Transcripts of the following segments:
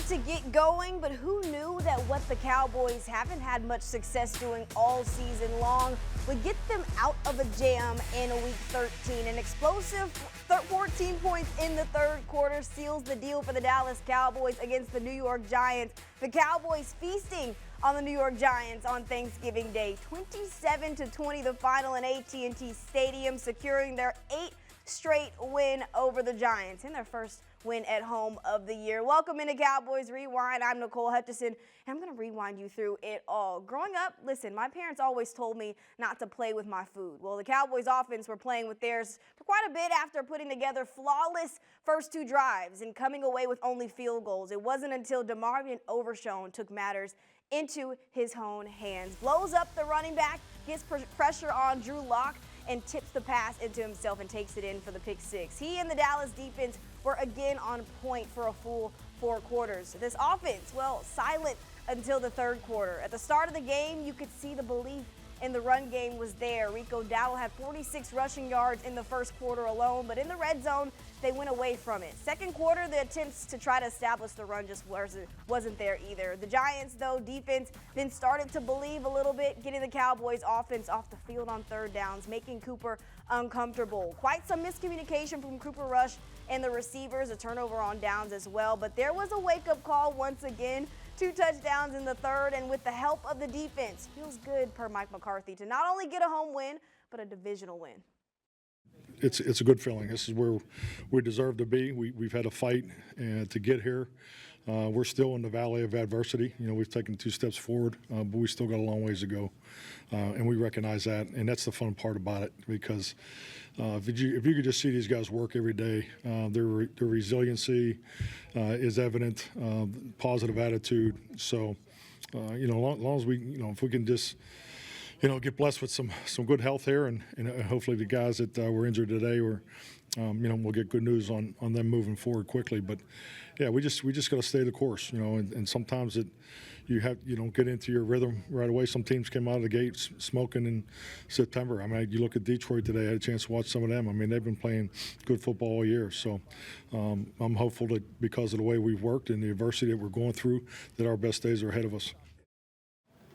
to get going, but who knew that what the Cowboys haven't had much success doing all season long would get them out of a jam in Week 13. An explosive 14 points in the third quarter seals the deal for the Dallas Cowboys against the New York Giants. The Cowboys feasting on the New York Giants on Thanksgiving Day. 27-20 the final in AT&T Stadium, securing their 8th straight win over the Giants in their first win at home of the year. Welcome into Cowboys Rewind. I'm Nicole Hutchison, and I'm going to rewind you through it all. Growing up, listen, my parents always told me not to play with my food. Well, the Cowboys offense were playing with theirs for quite a bit after putting together flawless first 2 drives and coming away with only field goals. It wasn't until Demarvion Overshown took matters into his own hands. Blows up the running back, gets pressure on Drew Lock, and tips the pass into himself and takes it in for the pick 6. He and the Dallas defense were again on point for a full 4 quarters. This offense, well, silent until the third quarter. At the start of the game, you could see the belief in the run game was there. Rico Dowdle had 46 rushing yards in the first quarter alone, but in the red zone, they went away from it. Second quarter, the attempts to try to establish the run just wasn't there either. The Giants, though, defense then started to believe a little bit, getting the Cowboys offense off the field on third downs, making Cooper uncomfortable. Quite some miscommunication from Cooper Rush and the receivers, a turnover on downs as well, but there was a wake-up call once again. 2 touchdowns in the third, and with the help of the defense, feels good per Mike McCarthy to not only get a home win, but a divisional win. It's a good feeling. This is where we deserve to be. We've had a fight to get here. We're still in the valley of adversity. You know, we've taken 2 steps forward, but we still got a long ways to go, and we recognize that. And that's the fun part about it, because if you could just see these guys work every day, their resiliency is evident, positive attitude. So, as long as we, if we can just, get blessed with some good health here, and hopefully the guys that were injured today, we'll get good news on them moving forward quickly. But yeah, we just got to stay the course, and sometimes you don't get into your rhythm right away. Some teams came out of the gate smoking in September. I mean, you look at Detroit today. I had a chance to watch some of them. I mean, they've been playing good football all year. So I'm hopeful that because of the way we've worked and the adversity that we're going through, that our best days are ahead of us.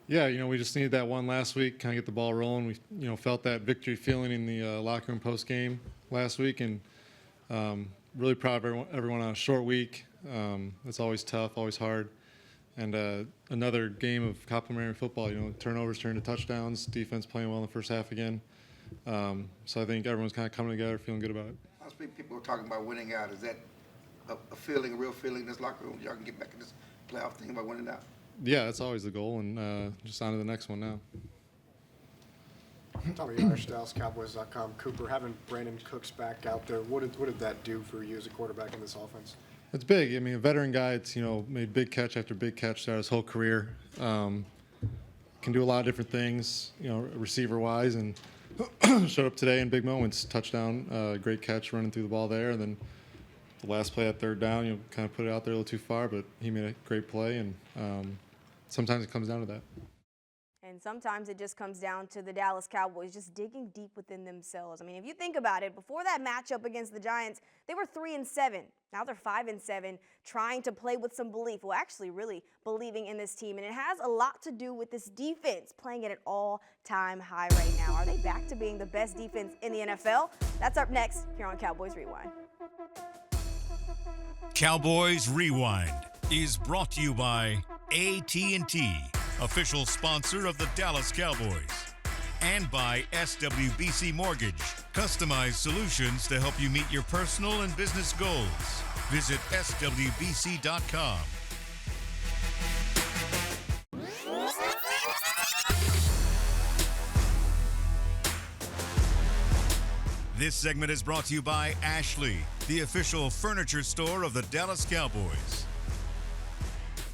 Yeah, we just needed that one last week, kind of get the ball rolling. We, felt that victory feeling in the locker room post game last week, and really proud of everyone on a short week. It's always tough, always hard, and another game of complimentary football. Turnovers turned to touchdowns, defense playing well in the first half again. So I think everyone's kind of coming together, feeling good about it. Last week, people were talking about winning out. Is that a feeling, a real feeling in this locker room? Y'all can get back in this playoff thing about winning out. Yeah, that's always the goal, and just on to the next one now. Tommy Yarsh, DallasCowboys.com. Cooper, having Brandon Cooks back out there, what did that do for you as a quarterback in this offense? It's big. I mean, a veteran guy, it's, made big catch after big catch throughout his whole career. Can do a lot of different things, receiver-wise, and showed up today in big moments. Touchdown, great catch running through the ball there, and then the last play at third down, kind of put it out there a little too far, but he made a great play, and sometimes it comes down to that. And sometimes it just comes down to the Dallas Cowboys just digging deep within themselves. I mean, if you think about it, before that matchup against the Giants, they were 3-7. Now they're 5-7, trying to play with some belief. Well, actually really believing in this team. And it has a lot to do with this defense playing at an all-time high right now. Are they back to being the best defense in the NFL? That's up next here on Cowboys Rewind. Cowboys Rewind is brought to you by AT&T, official sponsor of the Dallas Cowboys, and by SWBC Mortgage, customized solutions to help you meet your personal and business goals. Visit swbc.com. This segment is brought to you by Ashley, the official furniture store of the Dallas Cowboys.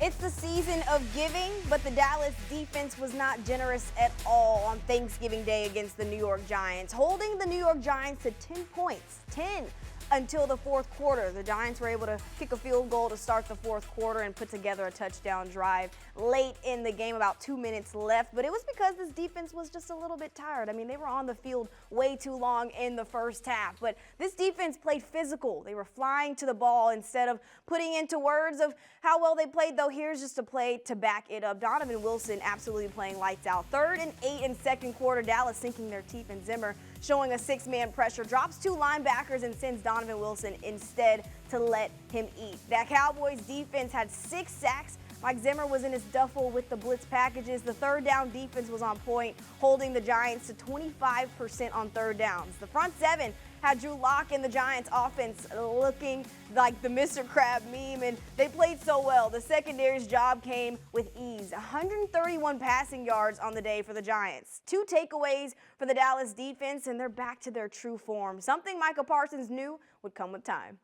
It's the season of giving, but the Dallas defense was not generous at all on Thanksgiving Day against the New York Giants, holding the New York Giants to 10 points, 10 until the fourth quarter. The Giants were able to kick a field goal to start the fourth quarter and put together a touchdown drive late in the game, about 2 minutes left. But it was because this defense was just a little bit tired. I mean, they were on the field way too long in the first half. But this defense played physical. They were flying to the ball instead of putting into words of how well they played, though. Here's just a play to back it up. Donovan Wilson absolutely playing lights out. 3rd and 8 in second quarter. Dallas sinking their teeth, and Zimmer showing a 6-man pressure, drops 2 linebackers and sends Donovan Wilson instead to let him eat. That Cowboys defense had 6 sacks. Mike Zimmer was in his duffel with the blitz packages. The third down defense was on point, holding the Giants to 25% on third downs. The front 7 had Drew Lock and the Giants offense looking like the Mr. Crab meme, and they played so well. The secondary's job came with ease. 131 passing yards on the day for the Giants. 2 takeaways for the Dallas defense, and they're back to their true form, something Micah Parsons knew would come with time.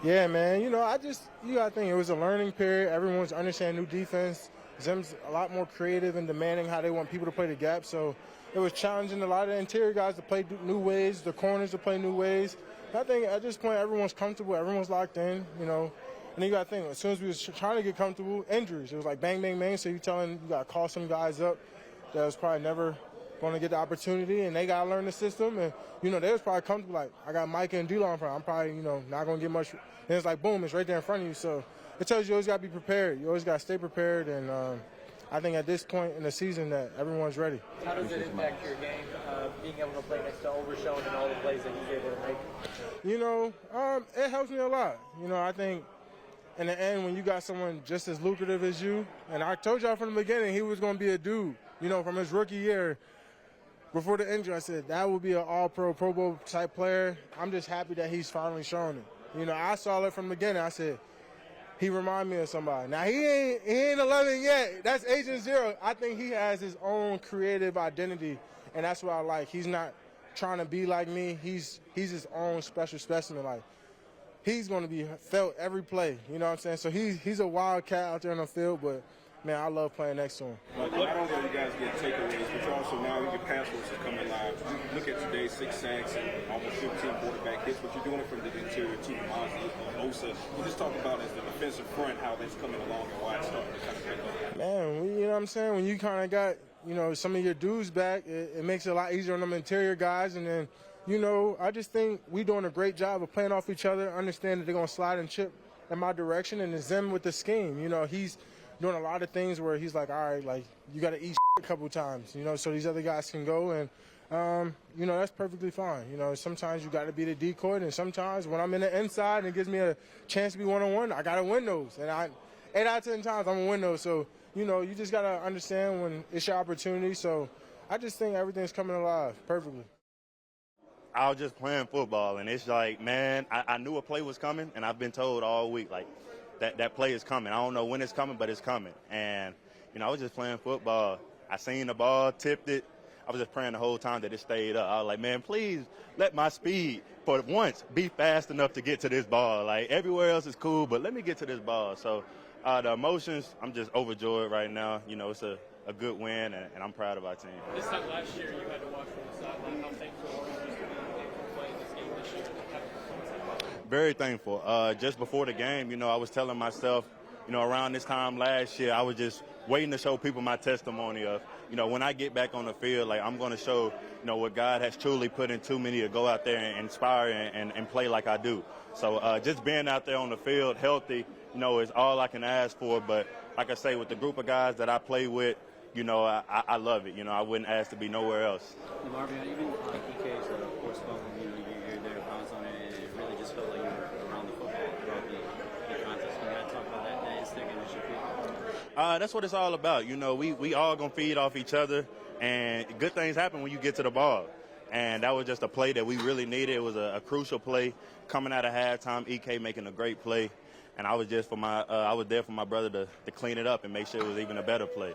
Yeah, man, you got to think it was a learning period. Everyone's understanding new defense. Zim's a lot more creative and demanding how they want people to play the gap, so it was challenging a lot of the interior guys to play new ways, the corners to play new ways. I think at this point everyone's comfortable, everyone's locked in, And then you got to think, as soon as we was trying to get comfortable, injuries. It was like bang, bang, bang, so you got to call some guys up that was probably never going to get the opportunity, and they got to learn the system. And, they was probably comfortable, like, I got Micah and D-Law in front. I'm probably, not going to get much. And it's like, boom, it's right there in front of you. So it tells you always got to be prepared. You always got to stay prepared. And I think at this point in the season that everyone's ready. How does it impact your game, being able to play next to Overshown and all the plays that he's able to make? It helps me a lot. I think in the end, when you got someone just as lucrative as you, and I told y'all from the beginning he was going to be a dude, from his rookie year. Before the injury, I said that would be an all-pro, Pro Bowl type player. I'm just happy that he's finally shown it. I saw it from the beginning. I said, he reminded me of somebody. Now, he ain't 11 yet. That's Agent Zero. I think he has his own creative identity, and that's what I like. He's not trying to be like me. He's his own special specimen. Like, he's going to be felt every play. You know what I'm saying? So he's a wild cat out there on the field, but man, I love playing next to him. Not only are you guys getting takeaways, but you also now your pass rush is coming live. Look at today, 6 sacks and almost 15 quarterback hits, but you're doing it from the interior to the Osa. You just talk about as the defensive front, how that's coming along and why it's starting to kind of pick up. Man, you know what I'm saying? When you kind of got, some of your dudes back, it makes it a lot easier on them interior guys. And then, I just think we're doing a great job of playing off each other, understand that they're going to slide and chip in my direction, and Zim with the scheme. He's doing a lot of things where he's like, all right, like, you got to eat a couple times, so these other guys can go. And, that's perfectly fine. Sometimes you got to be the decoy, and sometimes when I'm in the inside and it gives me a chance to be one-on-one, I got to win those. And 8 out of 10 times I'm going to win those. So, you just got to understand when it's your opportunity. So I just think everything's coming alive perfectly. I was just playing football, and it's like, man, I knew a play was coming, and I've been told all week, like, that play is coming. I don't know when it's coming, but it's coming. And, I was just playing football. I seen the ball, tipped it. I was just praying the whole time that it stayed up. I was like, man, please let my speed for once be fast enough to get to this ball. Like, everywhere else is cool, but let me get to this ball. So the emotions, I'm just overjoyed right now. It's a good win, and I'm proud of our team. This time last year, you had to watch from the sideline. How thankful are you for playing this game this year? Very thankful. Just before the game, I was telling myself, around this time last year, I was just waiting to show people my testimony of, when I get back on the field, like, I'm going to show, what God has truly put into me to go out there and inspire and play like I do. So just being out there on the field healthy, is all I can ask for. But like I say, with the group of guys that I play with, I love it. I wouldn't ask to be nowhere else. Demarvion, even PKs are, of course, fun. You're there, bounce on it, and it really just felt like you were around the football throughout the contest. Can you talk about that instinct and the shit? That's what it's all about. We all going to feed off each other, and good things happen when you get to the ball. And that was just a play that we really needed. It was a crucial play coming out of halftime. EK making a great play, and I was just I was there for my brother to clean it up and make sure it was even a better play.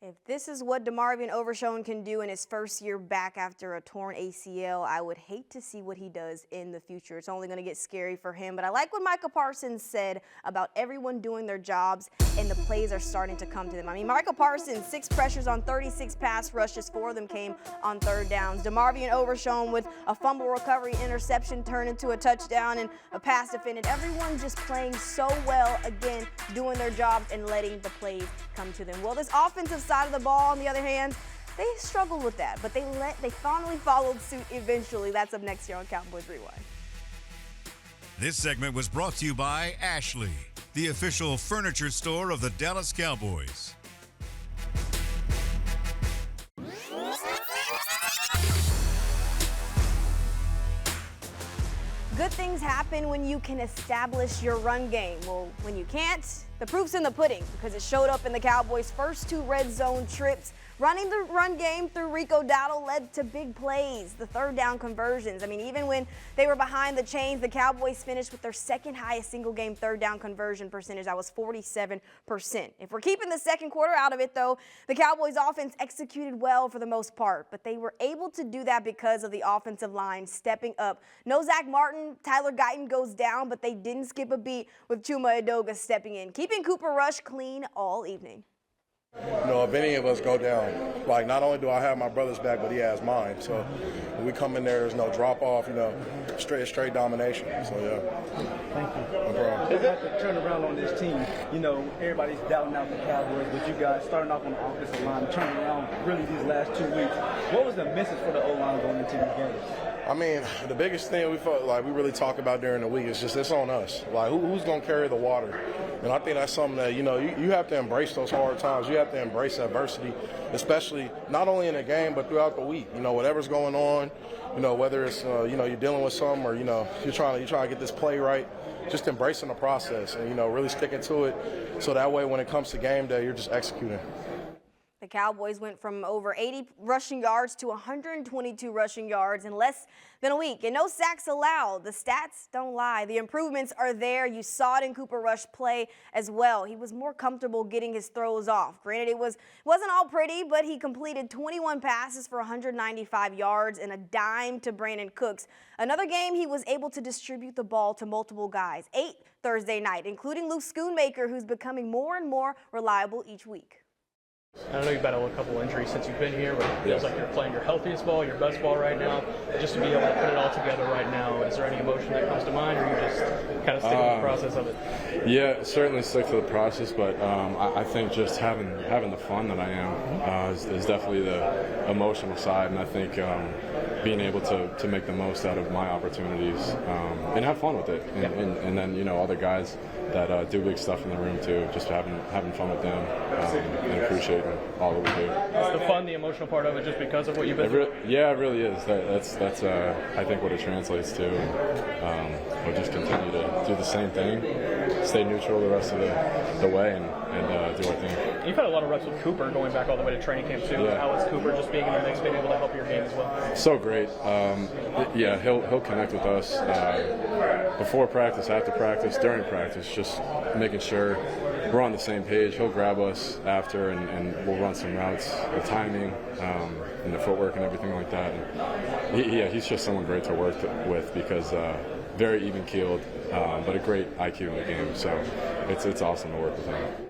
If this is what Demarvion Overshown can do in his first year back after a torn ACL, I would hate to see what he does in the future. It's only going to get scary for him. But I like what Micah Parsons said about everyone doing their jobs and the plays are starting to come to them. I mean, Micah Parsons, 6 pressures on 36 pass rushes, 4 of them came on 3rd downs. Demarvion Overshown with a fumble recovery, interception turned into a touchdown and a pass defended. Everyone just playing so well, again, doing their jobs and letting the plays come to them. Well, this offensive side of the ball, on the other hand, they struggled with that, but they finally followed suit eventually. That's up next here on Cowboys Rewind. This segment was brought to you by Ashley, the official furniture store of the Dallas Cowboys. Good things happen when you can establish your run game. Well, when you can't, the proof's in the pudding because it showed up in the Cowboys' first 2 red zone trips. Running the run game through Rico Dowdle led to big plays, the 3rd down conversions. I mean, even when they were behind the chains, the Cowboys finished with their 2nd highest single game 3rd down conversion percentage. That was 47%. If we're keeping the 2nd quarter out of it, though, the Cowboys offense executed well for the most part, but they were able to do that because of the offensive line stepping up. No Zach Martin, Tyler Guyton goes down, but they didn't skip a beat with Chuma Edoga stepping in, keeping Cooper Rush clean all evening. You know, if any of us go down, like not only do I have my brother's back, but he has mine. So when we come in there's no drop off, you know, straight domination. So yeah. Thank you. No problem. Is that the turnaround on this team? You know, everybody's doubting out the Cowboys, but you guys starting off on the offensive line, turning around really these last 2 weeks. What was the message for the O-line going into these games? I mean, the biggest thing we felt like we really talk about during the week is just it's on us. Like who's going to carry the water? And I think that's something that, you know, you have to embrace those hard times. You have to embrace adversity, especially not only in a game but throughout the week. You know, whatever's going on, you know, whether it's you know, you're dealing with something or, you know, you're trying to get this play right, just embracing the process and, you know, really sticking to it so that way when it comes to game day, you're just executing. The Cowboys went from over 80 rushing yards to 122 rushing yards in less than a week. And no sacks allowed. The stats don't lie. The improvements are there. You saw it in Cooper Rush play as well. He was more comfortable getting his throws off. Granted, it wasn't all pretty, but he completed 21 passes for 195 yards and a dime to Brandon Cooks. Another game, he was able to distribute the ball to multiple guys. 8 Thursday night, including Luke Schoonmaker, who's becoming more and more reliable each week. I know you've battled a couple injuries since you've been here, but it feels like you're playing your healthiest ball, your best ball right now. Just to be able to put it all together right now, is there any emotion that comes to mind, or you just kind of stick with the process of it? Yeah, certainly stick to the process, but I think just having the fun that I am is definitely the emotional side, and I think being able to make the most out of my opportunities and have fun with it, and then, you know, other guys that do big stuff in the room too, just having fun with them and appreciating all that we do. Is the fun the emotional part of it just because of what you've been through? Yeah, it really is. That's I think what it translates to. We'll just continue to do the same thing, stay neutral the rest of the way, and do our thing. You've had a lot of reps with Cooper going back all the way to training camp too. Yeah. How is Cooper just being in the mix, being able to help your game as well? So great. Yeah, he'll connect with us before practice, after practice, during practice, just making sure we're on the same page. He'll grab us after, and we'll run some routes, the timing, and the footwork and everything like that. And he's just someone great to work with because very even-keeled, but a great IQ in the game. So it's awesome to work with him.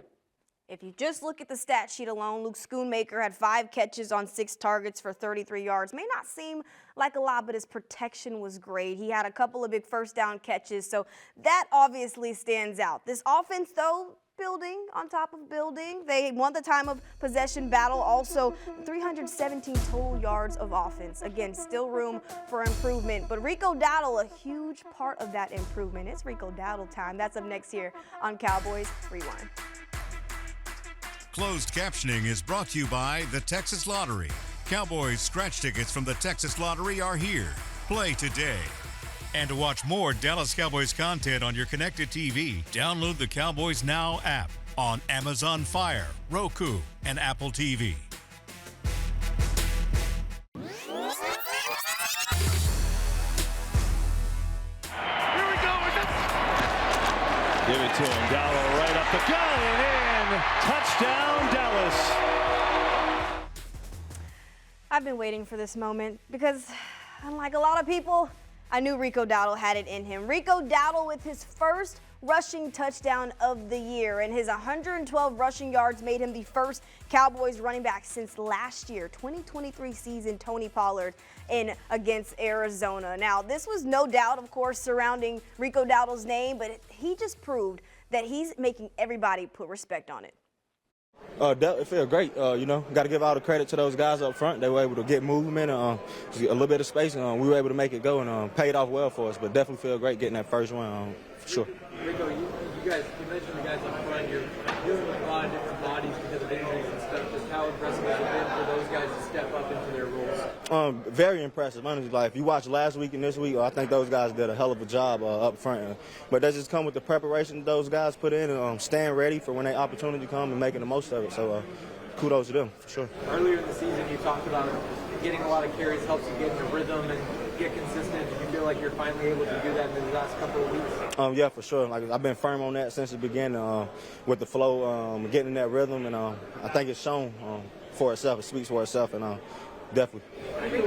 If you just look at the stat sheet alone, Luke Schoonmaker had 5 catches on 6 targets for 33 yards. May not seem like a lot, but his protection was great. He had a couple of big 1st down catches, so that obviously stands out. This offense, though, building on top of building. They won the time of possession battle, also 317 total yards of offense. Again, still room for improvement, but Rico Dowdle, a huge part of that improvement. It's Rico Dowdle time. That's up next here on Cowboys Rewind. Closed captioning is brought to you by the Texas Lottery. Cowboys scratch tickets from the Texas Lottery are here. Play today. And to watch more Dallas Cowboys content on your connected TV, download the Cowboys Now app on Amazon Fire, Roku, and Apple TV. Here we go. Give it to him. Dowdle right up the gut and in. Touchdown, Dallas. I've been waiting for this moment because, unlike a lot of people, I knew Rico Dowdle had it in him. Rico Dowdle with his first rushing touchdown of the year, and his 112 rushing yards made him the first Cowboys running back since last year, 2023 season, Tony Pollard in against Arizona. Now, this was no doubt, of course, surrounding Rico Dowdle's name, but he just proved that he's making everybody put respect on it. It feels great. You know, got to give all the credit to those guys up front. They were able to get movement, a little bit of space, and we were able to make it go, and paid off well for us. But definitely feel great getting that first one, for sure. Rico, you mentioned the guys up front. You're dealing with a lot of different bodies because of injuries and stuff. Just how impressive has it been for those guys to step up into their roles? Very impressive. Honestly, like if you watch last week and this week, I think those guys did a hell of a job up front. But that just come with the preparation those guys put in and staying ready for when their opportunity come and making the most of it. So kudos to them, for sure. Earlier in the season, you talked about getting a lot of carries helps you get in a rhythm and get consistent. Do you feel like you're finally able to do that in the last couple of weeks? Yeah, for sure. Like I've been firm on that since the beginning with the flow, getting in that rhythm, and I think it's shown for itself. It speaks for itself, and definitely.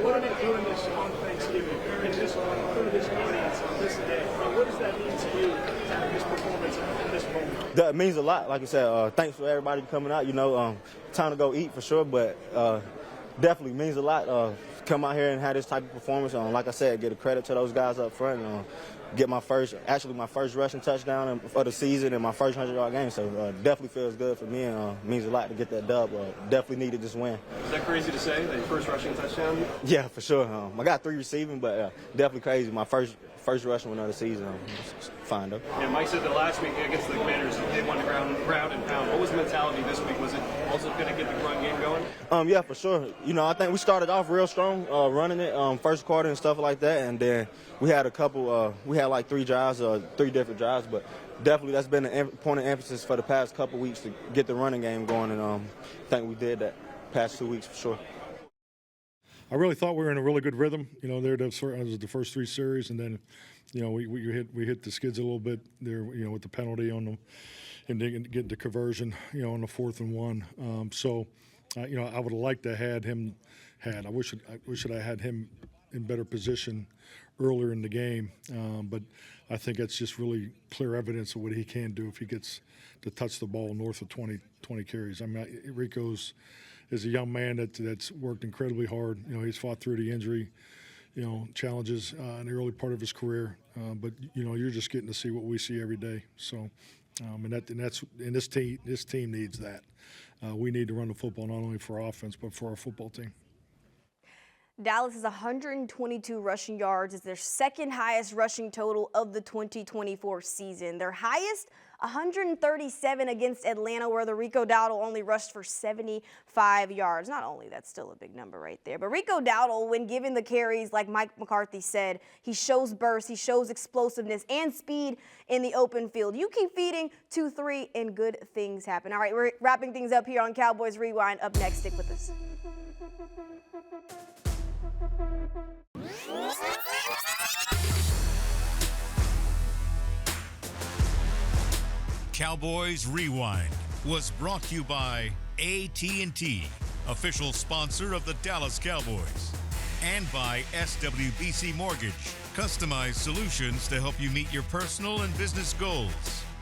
What about doing this on Thanksgiving and this for this audience on this day? What does that mean to you, having this performance in this moment? That means a lot. Like I said, thanks for everybody coming out. You know, time to go eat for sure, but definitely means a lot. Come out here and have this type of performance. Like I said, get a credit to those guys up front. Get my first rushing touchdown of the season and my first 100-yard game. So definitely feels good for me and means a lot to get that dub. Definitely needed this win. Is that crazy to say, that your first rushing touchdown? Yeah, for sure. I got 3 receiving, but definitely crazy. My first rushing one of the season. Fine though. Yeah, Mike said that last week against the Commanders, they won the ground and pound. What was the mentality this week? Was it also going to get the run game going? Yeah, for sure. You know, I think we started off real strong, running it first quarter and stuff like that, and then we had a couple. We had like 3 different drives, but definitely that's been an point of emphasis for the past couple weeks to get the running game going, and I think we did that past 2 weeks for sure. I really thought we were in a really good rhythm. You know, there was the first 3 series, and then, you know, we hit the skids a little bit there. You know, with the penalty on them, and then get the conversion. You know, on the 4th and 1. You know, I would have liked to have had him. I wish I had him in better position earlier in the game. But I think that's just really clear evidence of what he can do if he gets to touch the ball north of 20 carries. I mean, Rico's is a young man that's worked incredibly hard. You know, he's fought through the injury, you know, challenges in the early part of his career. But you know, you're just getting to see what we see every day. So, this team needs that. We need to run the football not only for offense but for our football team. Dallas is 122 rushing yards. It's their second highest rushing total of the 2024 season. Their highest, 137 against Atlanta, where the Rico Dowdle only rushed for 75 yards. Not only, that's still a big number right there, but Rico Dowdle, when given the carries, like Mike McCarthy said, he shows burst, he shows explosiveness and speed in the open field. You keep feeding 2-3 and good things happen. All right, we're wrapping things up here on Cowboys Rewind. Up next, stick with us. Cowboys Rewind was brought to you by AT&T, official sponsor of the Dallas Cowboys, and by SWBC Mortgage, customized solutions to help you meet your personal and business goals.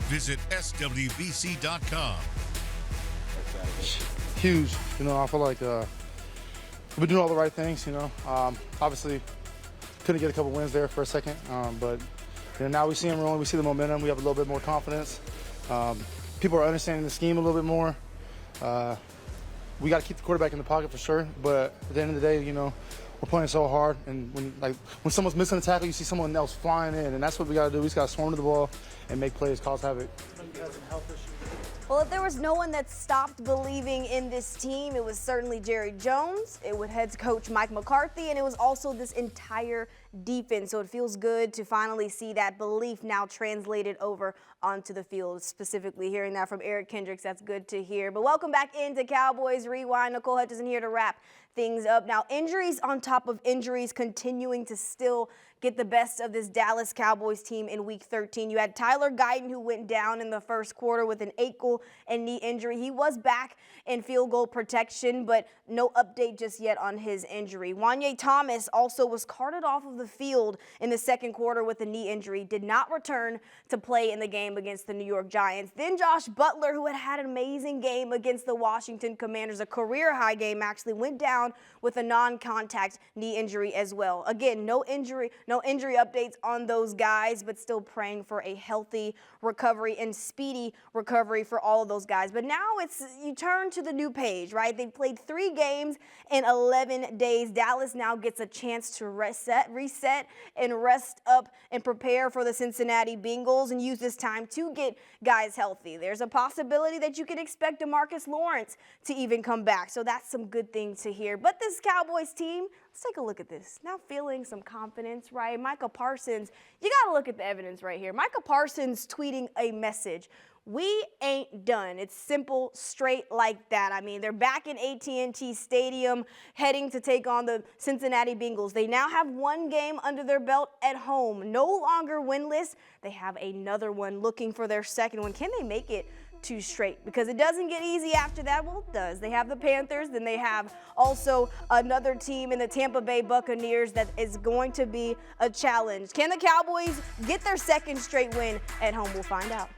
Visit swbc.com. Huge. You know, I feel like we've been doing all the right things, you know. Obviously, couldn't get a couple wins there for a second, but you know, now we see them rolling. We see the momentum. We have a little bit more confidence. People are understanding the scheme a little bit more. We got to keep the quarterback in the pocket for sure, but at the end of the day, you know, we're playing so hard, and when someone's missing a tackle, you see someone else flying in, and that's what we got to do. We just got to swarm to the ball and make plays, cause havoc. Well, if there was no one that stopped believing in this team, it was certainly Jerry Jones, it was head coach Mike McCarthy, and it was also this entire defense. So it feels good to finally see that belief now translated over onto the field, specifically hearing that from Eric Kendricks. That's good to hear. But welcome back into Cowboys Rewind. Nicole Hutchison here to wrap things up. Now, injuries on top of injuries continuing to still get the best of this Dallas Cowboys team in Week 13. You had Tyler Guyton, who went down in the first quarter with an ankle and knee injury. He was back in field goal protection, but no update just yet on his injury. Wanye Thomas also was carted off of the field in the second quarter with a knee injury, did not return to play in the game against the New York Giants. Then Josh Butler, who had an amazing game against the Washington Commanders, a career-high game, actually went down with a non-contact knee injury as well. Again, no injury updates on those guys, but still praying for a healthy recovery and speedy recovery for all of those guys. But now you turn to the new page, right? They've played 3 games in 11 days. Dallas now gets a chance to reset, and rest up and prepare for the Cincinnati Bengals and use this time to get guys healthy. There's a possibility that you could expect DeMarcus Lawrence to even come back. So that's some good things to hear. But this Cowboys team, let's take a look at this. Now feeling some confidence, right? Micah Parsons, you got to look at the evidence right here. Micah Parsons tweeting a message. We ain't done. It's simple, straight like that. I mean, they're back in AT&T Stadium heading to take on the Cincinnati Bengals. They now have 1 game under their belt at home. No longer winless. They have another one looking for their second one. Can they make it 2 straight? Because it doesn't get easy after that. Well, it does. They have the Panthers, then they have also another team in the Tampa Bay Buccaneers that is going to be a challenge. Can the Cowboys get their second straight win at home? We'll find out.